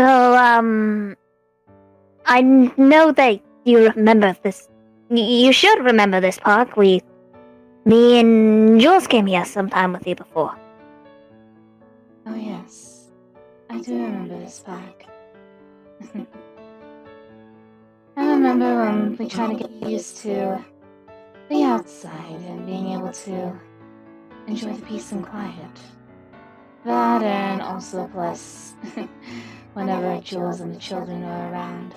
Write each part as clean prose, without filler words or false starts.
So, I know that you remember this. You should remember this park. Me and Jules came here sometime with you before. Oh yes, I do remember this park. I remember when we tried to get used to the outside and being able to enjoy the peace and quiet. That and also plus whenever Jules and the children are around.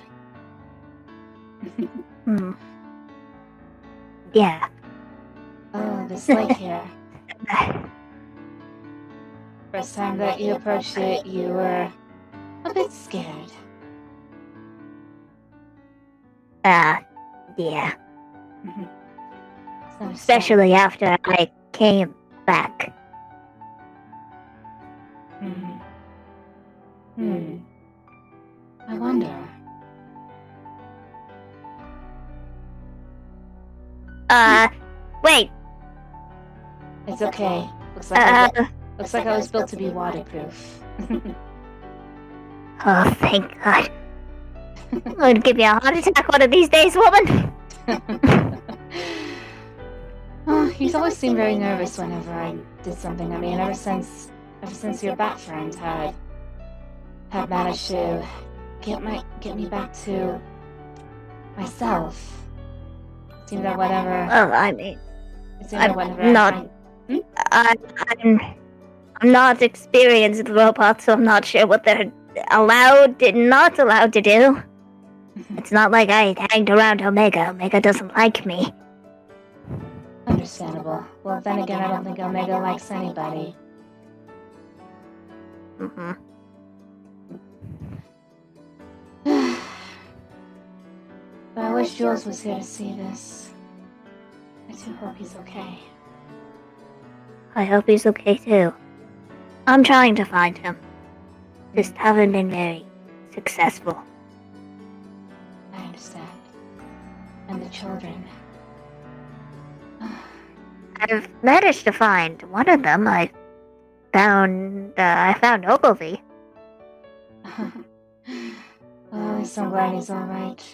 Yeah. Oh, this lake here. First time that you approached it, you were a bit scared. Yeah. So Especially after I came back. I wonder. Wait. It's okay. Looks like I was built to be waterproof. Oh, thank God. I'm going to give you a heart attack one of these days, woman. Oh, he's always seemed very nervous whenever I did something. I mean, ever since your bat friend had managed to get me back to myself. It seemed that whenever. Well, I mean, I'm not experienced with robots, so I'm not sure what they're not allowed to do. It's not like I hanged around Omega. Omega doesn't like me. Understandable. Well, then again, I don't think Omega likes anybody. But I wish Jules was here to see this. I do hope he's okay. I hope he's okay too. I'm trying to find him. Just haven't been very successful. I understand. And the children. I've managed to find one of them. I found Ogilvy. Well, at least I'm glad he's alright.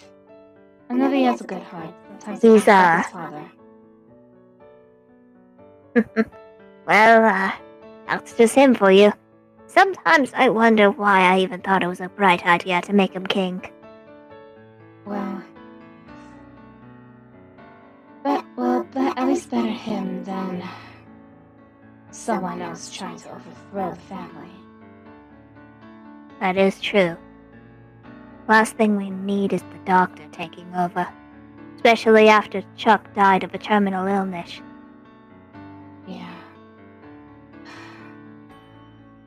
I know he has a good heart. Sometimes He's, his father. Well, that's just him for you. Sometimes I wonder why I even thought it was a bright idea to make him king. Well, at least better him than someone else trying to overthrow the family. That is true. Last thing we need is the doctor taking over. Especially after Chuck died of a terminal illness. Yeah.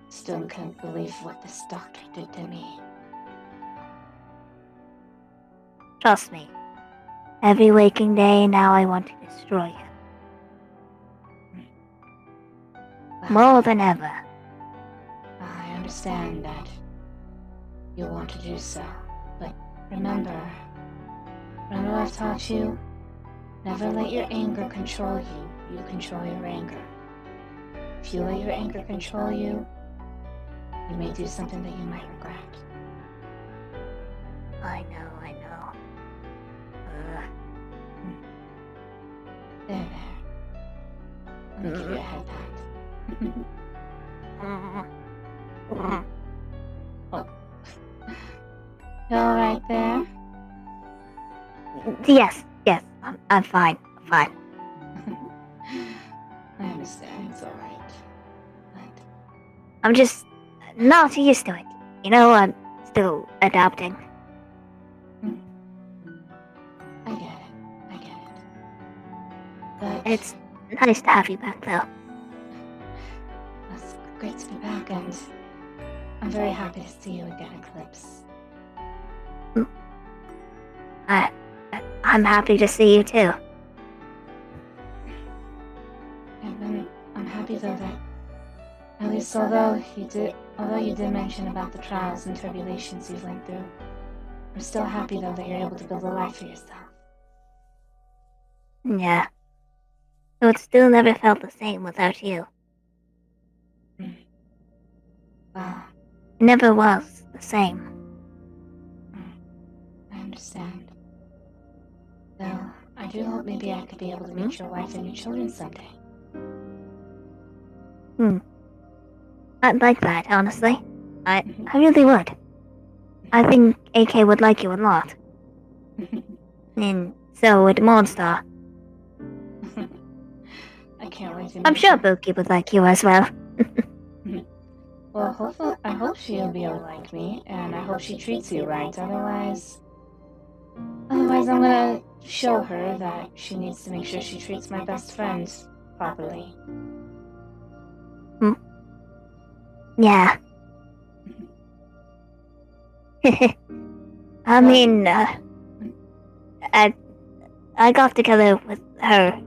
Still can't believe what this doctor did to me. Trust me. Every waking day now I want to destroy him. More than ever. I understand that you want to do so, but remember I've taught you, never let your anger control you, you control your anger. If you let your anger control you, you may do something that you might regret. I know. There. Let me give you a head pat. Oh. You alright there? Yes, I'm fine. I understand, it's alright. But I'm just not used to it. You know, I'm still adapting. I get it. But it's nice to have you back, though. It's great to be back, and I'm very happy to see you again, Eclipse. I'm happy to see you too. I'm happy though that, at least although you did mention about the trials and tribulations you've went through, I'm still happy though that you're able to build a life for yourself. Yeah. Though it still never felt the same without you. Well, It never was the same. understand. Though, I do hope maybe I could be able to meet your wife and your children someday. I'd like that, honestly. I really would. I think AK would like you a lot. And so would Monster. I can't wait to meet I'm sure her. Buki would like you as well. Well, hopefully, I hope she'll be able to like me, and I hope she treats you right. Otherwise, I'm gonna show her that she needs to make sure she treats my best friend properly. Yeah. I mean, I got together with her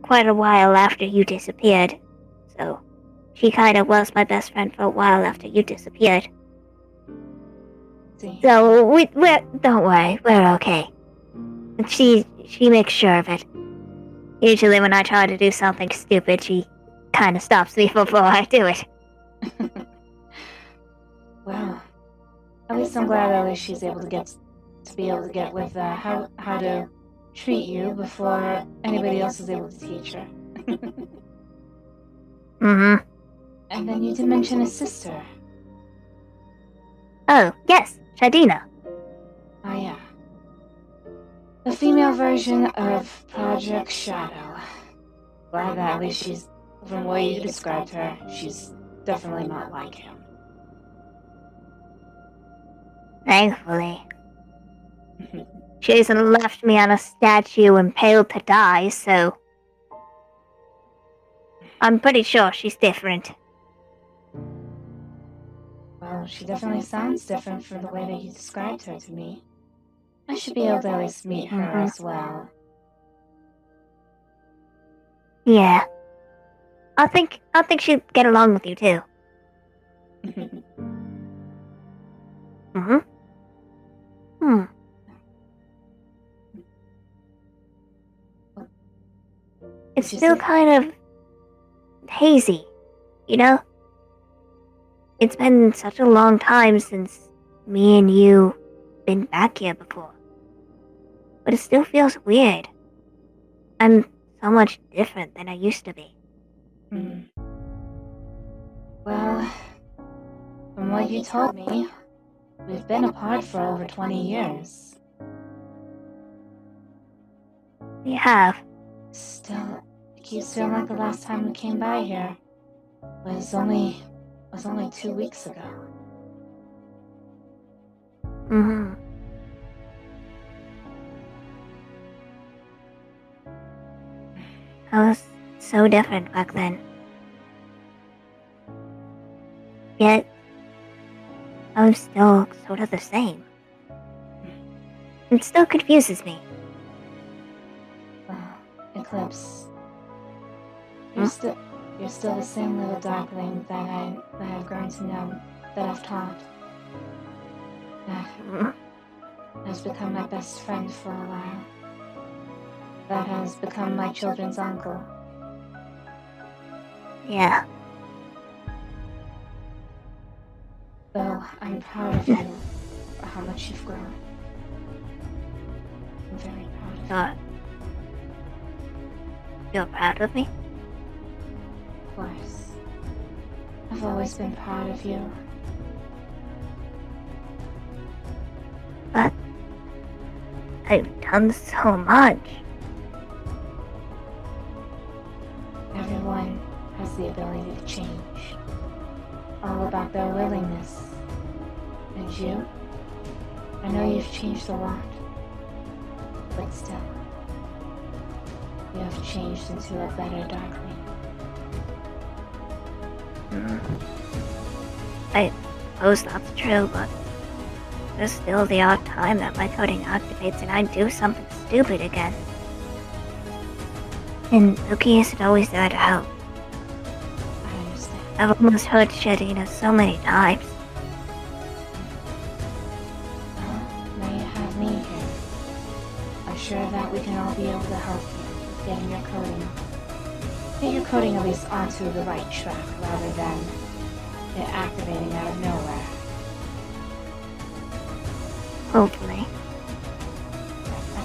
quite a while after you disappeared, so she kind of was my best friend for a while after you disappeared. See, So we're don't worry, we're okay. She makes sure of it. Usually when I try to do something stupid, she kind of stops me before I do it. well, at least I'm glad at least she's able to get with how to treat you before anybody else is able to teach her. Mm-hmm. And then you did mention a sister. Oh, yes, Shadina. Oh yeah. The female version of Project Shadow. Glad that at least she's, from the way you described her, she's definitely not like him. Thankfully. She hasn't left me on a statue impaled to die, so I'm pretty sure she's different. Well, she definitely sounds different from the way that you described her to me. I should be able to at least meet her as well. Yeah. I think she'd get along with you too. It's still kind of hazy, you know? It's been such a long time since me and you been back here before. But it still feels weird. I'm so much different than I used to be. Well, from what you told me, we've been apart for over 20 years. We have. Still, it keeps feeling like the last time we came by here was only 2 weeks ago. I was so different back then. Yet, I'm still sort of the same. It still confuses me. Eclipse, you're still the same little darkling that I've grown to know, that I've taught, that has become my best friend for a while, that has become my children's uncle. Yeah. Though I'm proud of you for how much you've grown. I'm very proud of you. You're proud of me? Of course. I've always been proud of you. But I've done so much. Everyone has the ability to change. All about their willingness. And you? I know you've changed a lot. But still, you have changed into a better darkling. I suppose that's true, but there's still the odd time that my coding activates and I do something stupid again. And Loki isn't always there to help. I understand. I've almost hurt Shadina so many times. Well, now you have me here. I'm sure that we can all be able to help you with getting your coding. Get your coding at least onto the right track rather than it activating out of nowhere. Hopefully.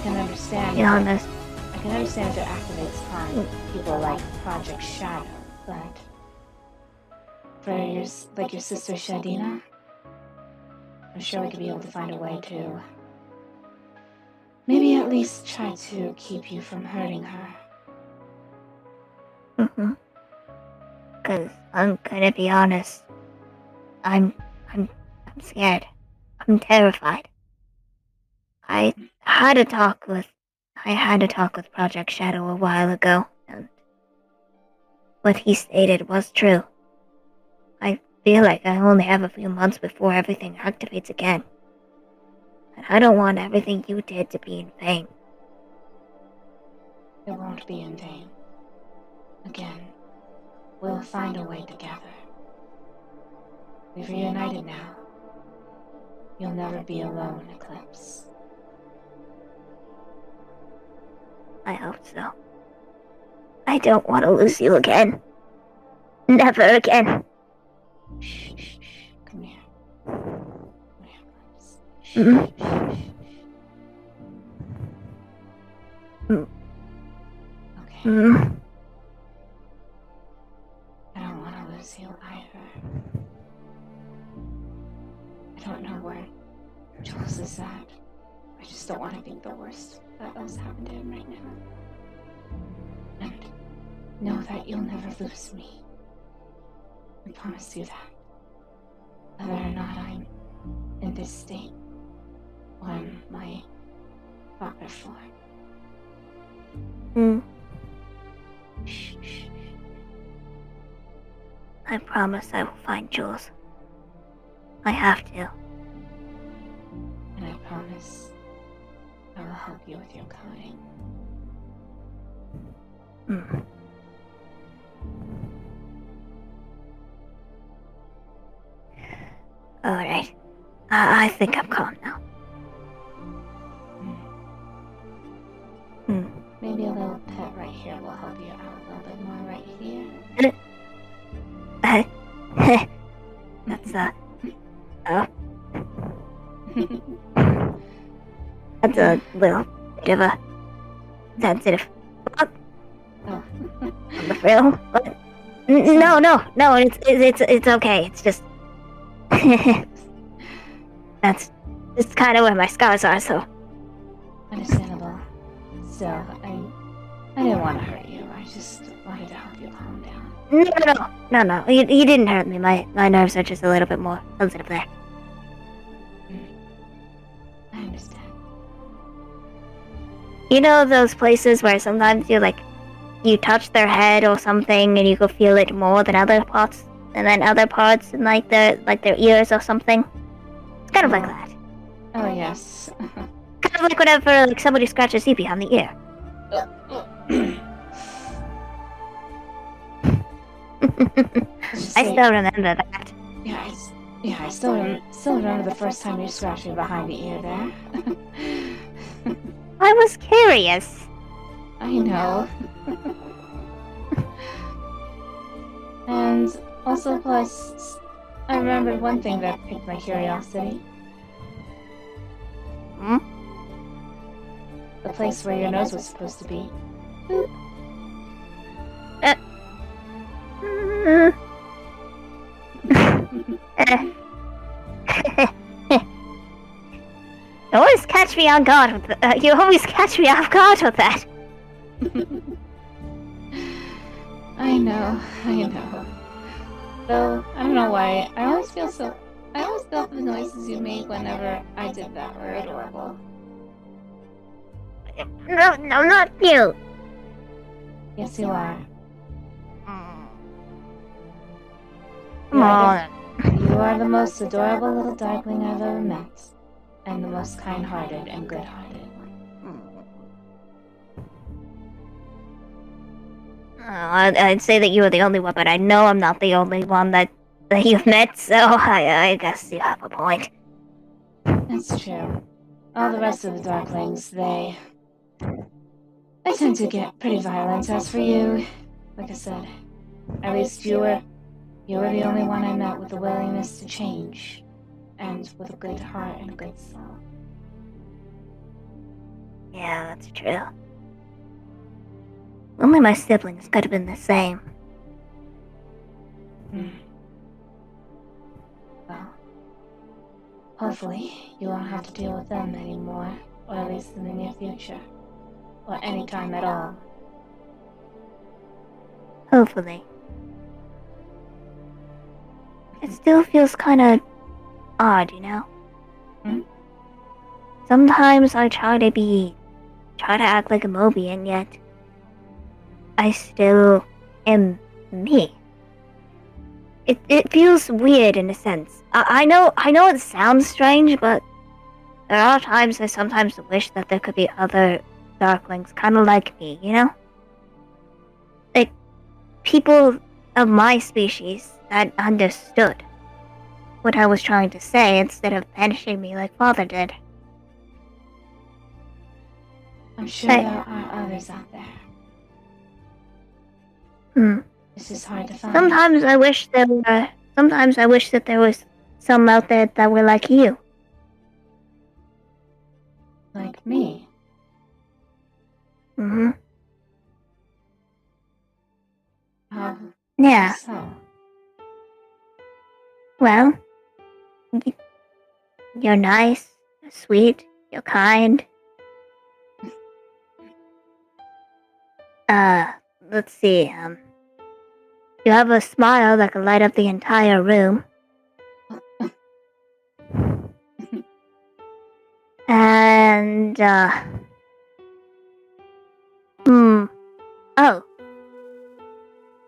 can understand. be honest. I can understand if it activates on people like Project Shadow, but for your sister Shadina, I'm sure we could be able to find a way to maybe at least try to keep you from hurting her. Cause I'm gonna be honest. I'm scared. I'm terrified. I had a talk with Project Shadow a while ago, and what he stated was true. I feel like I only have a few months before everything activates again. And I don't want everything you did to be in vain. It won't be in vain. Again, we'll find a way together. We've reunited now. You'll never be alone, Eclipse. I hope so. I don't want to lose you again. Never again. Shh, shh, shh. Come here. Come here, Eclipse. Shh, Mm. shh, shh. Mm. Okay. Mm. I don't want to lose you either. I don't know where Jules is at. I just don't want to think the worst that else happened to him right now. And know that you'll never lose me. I promise you that. Whether or not I'm in this state or on my proper form. Mm. Shh, shh. I promise I will find Jules. I have to. And I promise I will help you with your coding. Mm. Alright. I think I'm calm now. Hmm. Maybe a little pet right here will help you out a little bit more right here. That's that's a little bit of a sensitive spot Oh. on the frill. But no, it's okay. It's just that's just kind of where my scars are. So Understandable. Still, I didn't want to hurt you. I just wanted to help you calm down. no. You didn't hurt me. My nerves are just a little bit more sensitive there. I understand. You know those places where sometimes you touch their head or something and you can feel it more than other parts, and then other parts in their ears or something. It's kind of like that. Oh yes. Kind of like whenever somebody scratches you behind the ear. I still remember that. Yeah, I still remember the first time you scratched me behind the ear there. I was curious. I know. And also, plus, I remembered one thing that piqued my curiosity. Hmm? The place where your nose was supposed to be. You always catch me on guard with you always catch me off guard with that. I know. Though, I don't know why, I always felt the noises you made whenever I did that were adorable. No, not you. Yes, you are. Come on. You are the most adorable little darkling I've ever met. And the most kind-hearted and good-hearted one. I'd say that you are the only one, but I know I'm not the only one that you've met, so I guess you have a point. That's true. All the rest of the darklings, they tend to get pretty violent. As for you, like I said, at least you were the only one I met with the willingness to change, and with a good heart and a good soul. Yeah, that's true. Only my siblings could have been the same. Well, hopefully you won't have to deal with them anymore, or at least in the near future, or any time at all. Hopefully. It still feels kind of odd, you know? Hmm? Sometimes I try to act like a Moby, and yet I still am me. It feels weird in a sense. I know it sounds strange, but there are times I sometimes wish that there could be other Darklings kind of like me, you know? Like, people of my species that understood what I was trying to say instead of banishing me like Father did. I'm sure there are others out there. This is hard to find. Sometimes I wish that there was some out there that were like you. Like me? How Yeah. so? Well, you're nice, you're sweet, you're kind. Let's see, you have a smile that can light up the entire room. And, oh.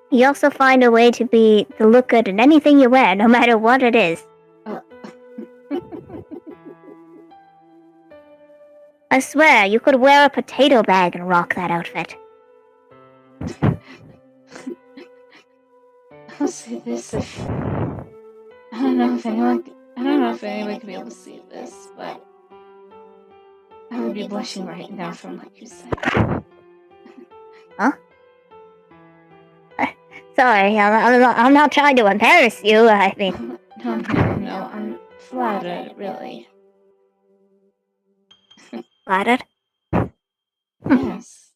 You also find a way to look good in anything you wear, no matter what it is. Oh. I swear, you could wear a potato bag and rock that outfit. I'll say this if... I don't know if anyone could be able to see this, but I would be blushing right now from what you said. Huh? Sorry, I'm not trying to embarrass you, I mean... No, I'm flattered, really. Flattered? Yes.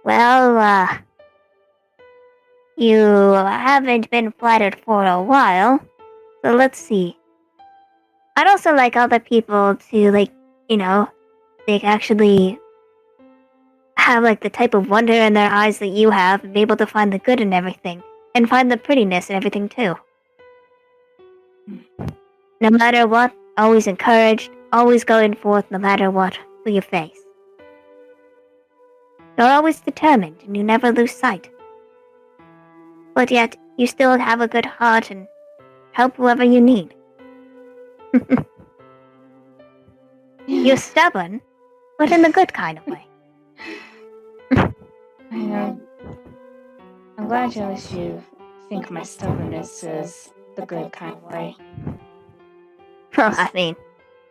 Well, you haven't been flattered for a while, so let's see. I'd also like other people to, like, you know, they actually have, like, the type of wonder in their eyes that you have and be able to find the good in everything, and find the prettiness in everything, too. No matter what, always encouraged, always going forth no matter what, for you face. You're always determined, and you never lose sight. But yet, you still have a good heart and help whoever you need. You're stubborn, but in the good kind of way. I know. I'm glad at least you think my stubbornness is the good kind of way. Well, I mean,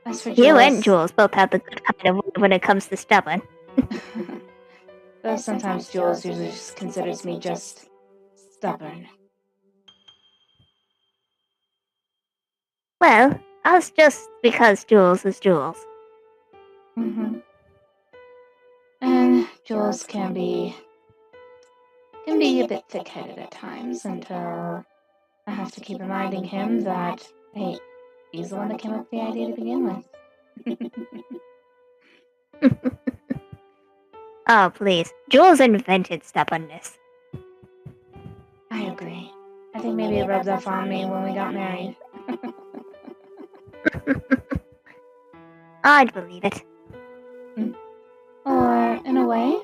as for you and Jules both have the good kind of way when it comes to stubborn. Though sometimes Jules usually just considers me just stubborn. Well, that's just because Jules is Jules. And Jules can be a bit thick-headed at times until I have to keep reminding him that, hey, he's the one that came up with the idea to begin with. Oh, please. Jules invented stubbornness. I agree. I think maybe it rubbed off on me when we got married. I'd believe it. Or, in a way,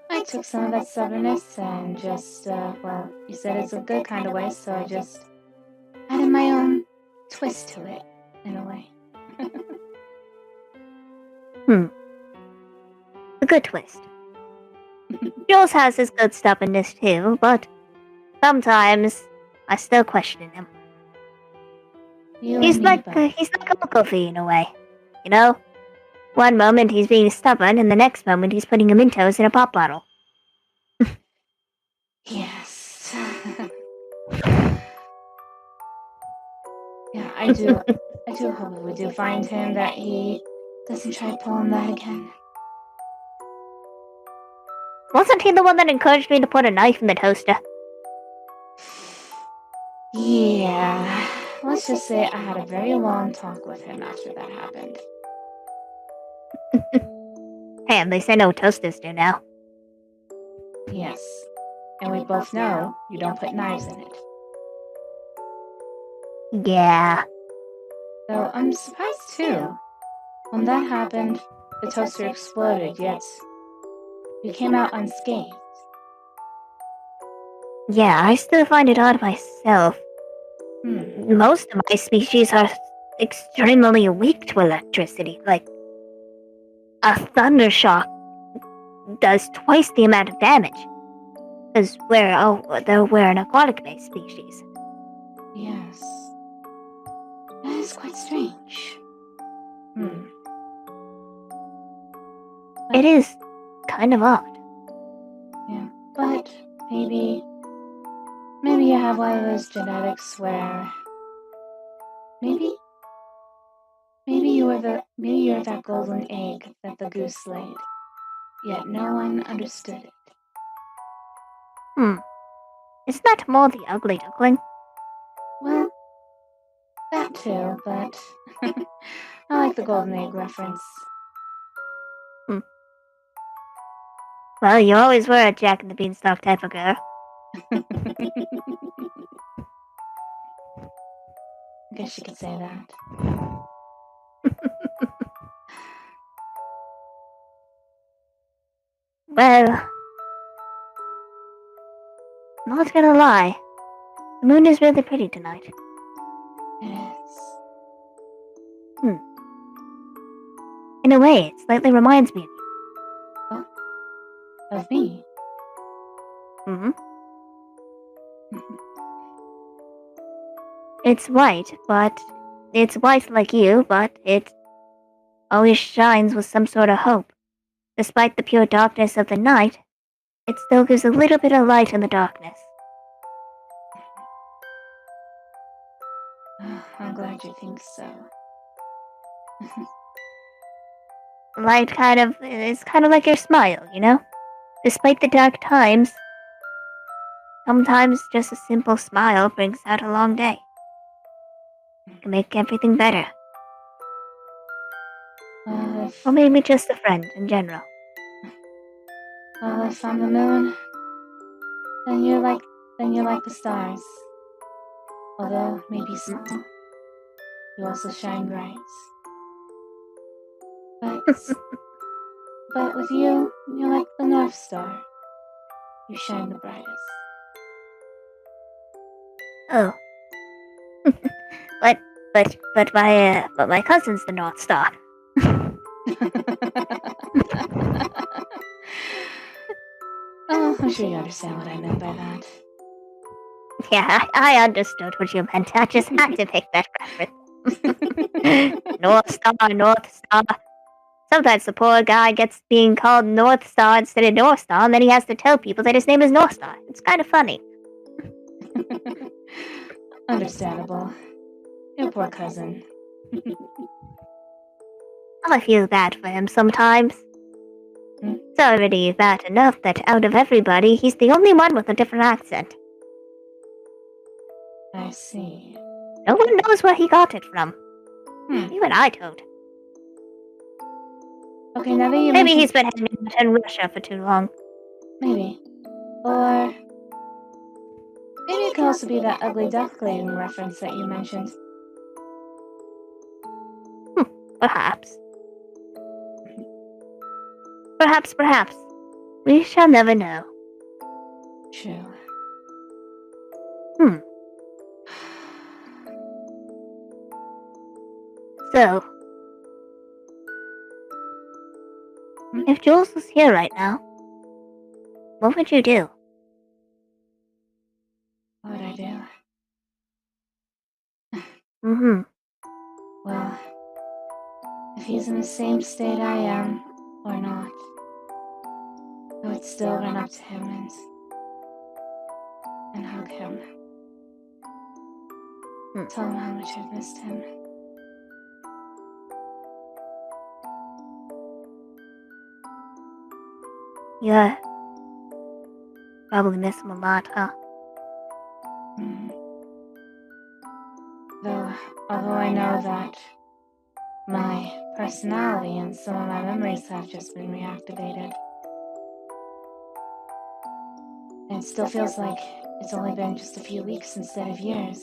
I took some of that stubbornness and just, well, you said it's a good kind of way, so I just added my own twist to it, in a way. A good twist. Jules has his good stubbornness too, but sometimes I still question him. He's like a goofy in a way, you know? One moment he's being stubborn, and the next moment he's putting a Mentos in a pop bottle. Yes. Yeah, I do hope we do find him that he doesn't try pulling that again. Wasn't he the one that encouraged me to put a knife in the toaster? Yeah, let's just say I had a very long talk with him after that happened. Hey, and they say no toasters do now. Yes, and we both know you don't put knives in it. Yeah. Though I'm surprised too. When that happened, the toaster exploded, yet we came out unscathed. Yeah, I still find it odd myself. Most of my species are extremely weak to electricity. Like, a thunder shock does twice the amount of damage. Because we're an aquatic-based species. Yes. That is quite strange. It is kind of odd. Yeah, but maybe you have one of those genetics where maybe you're that golden egg that the goose laid, yet no one understood it. Isn't that more the ugly duckling? Well, that too, but I like the golden egg reference. Well, you always were a Jack and the Beanstalk type of girl. I guess you could say that. Well, not gonna lie, the moon is really pretty tonight. It is. In a way, it slightly reminds me of you. Oh, of me? It's white like you, but it always shines with some sort of hope. Despite the pure darkness of the night, it still gives a little bit of light in the darkness. I'm glad you think so. Light is kind of like your smile, you know? Despite the dark times, sometimes just a simple smile brings out a long day. It can make everything better. Or maybe just a friend in general. Well, if I'm the moon, then you're like the stars. Although maybe small, you also shine bright. But with you, you're like the North Star. You shine the brightest. Oh. but my cousin's the North Star. Oh, I'm sure you understand what I meant by that. Yeah, I understood what you meant. I just had to pick that reference. North Star. Sometimes the poor guy gets being called North Star instead of North Star, and then he has to tell people that his name is North Star. It's kind of funny. Understandable. Your poor cousin. I feel bad for him sometimes. It's already bad enough that out of everybody, he's the only one with a different accent. I see. No one knows where he got it from. Even I don't. Okay, now that you Maybe he's been hanging out in Russia for too long. Maybe. Or maybe it could also be that ugly duckling reference that you mentioned. Perhaps. Perhaps. We shall never know. True. So, if Jules was here right now, what would you do? What would I do? Well, if he's in the same state I am, or not, I would still run up to him and hug him. Tell him how much I've missed him. You probably miss him a lot, huh? Though, although I know that my personality and some of my memories have just been reactivated, it still feels like it's only been just a few weeks instead of years.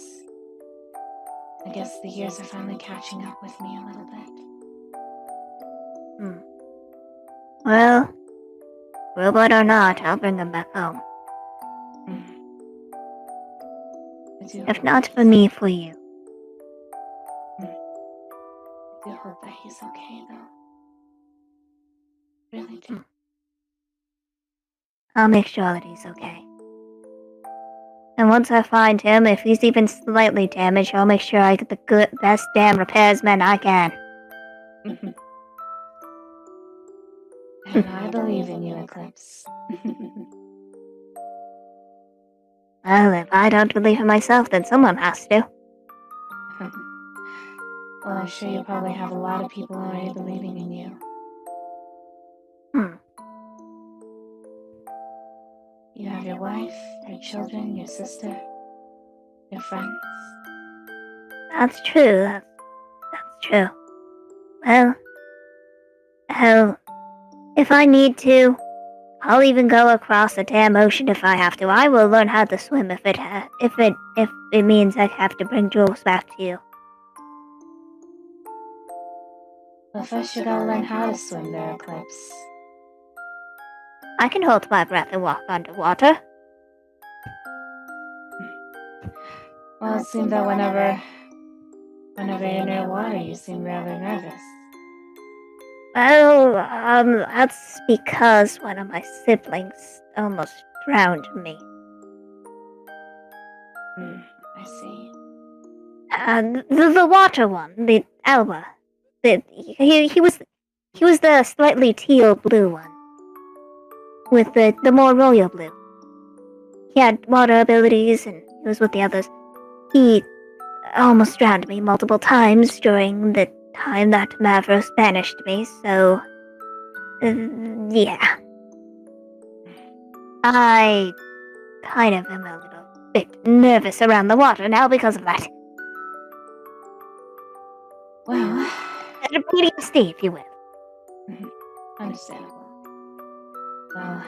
I guess the years are finally catching up with me a little bit. Well, robot or not, I'll bring him back home. If not for me, for you. I do hope that he's okay, though. Really do. I'll make sure that he's okay. And once I find him, if he's even slightly damaged, I'll make sure I get the best damn repairsman I can. And I believe in you, Eclipse. Well, if I don't believe in myself, then someone has to. Well, I'm sure you probably have a lot of people already believing in you. You have your wife, your children, your sister, your friends. That's true. That's true. Well, hell, if I need to, I'll even go across the damn ocean if I have to. I will learn how to swim if it means I have to bring Jules back to you. Well, first you gotta learn how to swim there, Eclipse. I can hold my breath and walk underwater. Well, it seems that whenever you're near water, you seem rather nervous. Well, that's because one of my siblings almost drowned me. I see. The water one, the Alba. He was the slightly teal blue one. With the more royal blue. He had water abilities and he was with the others. He almost drowned me multiple times during the time that Mavros banished me, so... yeah. I kind of am a little bit nervous around the water now because of that. Well... a PTSD, if you will. Understandable. Well,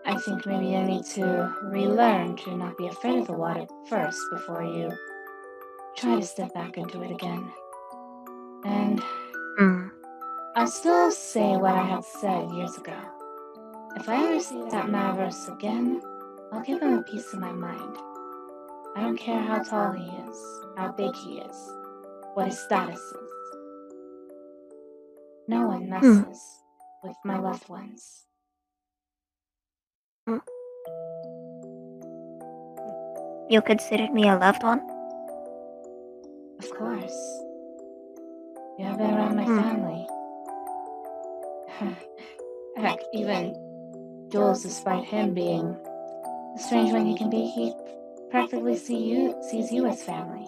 I think maybe you need to relearn to not be afraid of the water first before you try to step back into it again. And I'll still say what I had said years ago. If I ever see that Mavros again, I'll give him a piece of my mind. I don't care how tall he is, how big he is, what his status is. No one messes with my loved ones. You considered me a loved one? Of course. You have been around my family. Heck, even Jules, despite him being the strange one he can be, he practically sees you as family.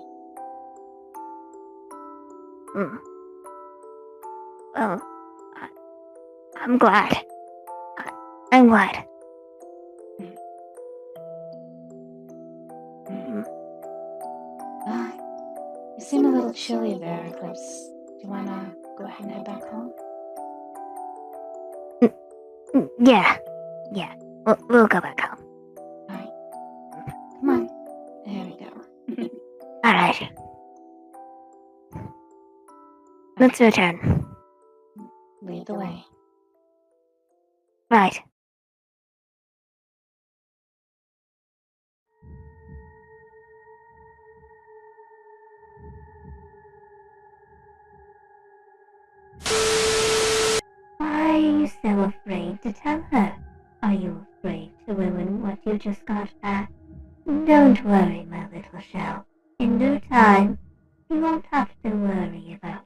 Well, I'm glad. I'm glad. You seem a little chilly there, Eclipse. Do you wanna go ahead and head back home? Yeah. We'll go back home. Alright. Come on. There we go. Alright. Let's return. Lead the way. Right. Why are you so afraid to tell her? Are you afraid to ruin what you just got back? Don't worry, my little shell. In due time, you won't have to worry about